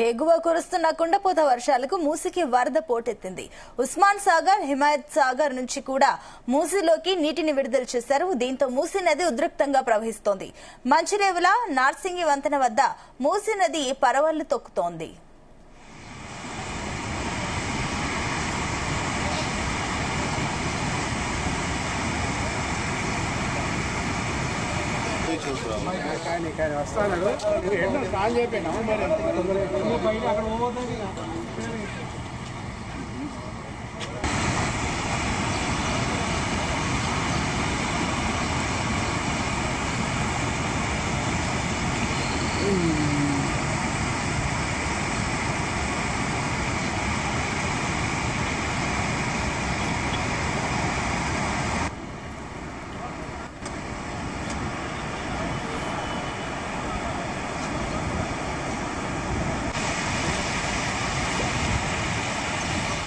ఎగువ కురుస్తున్న కుండపోత వర్షాలకు మూసికి వరద పోటెత్తింది. ఉస్మాన్ సాగర్, హిమాయత్ సాగర్ నుంచి కూడా మూసిలోకి నీటిని విడుదల చేశారు. దీంతో మూసి నది ఉధృతంగా ప్రవహిస్తోంది. మంచిరేవుల నార్సింగి వంతెన వద్ద మూసి నది పరవళ్లు తొక్కుతోంది. వస్తాను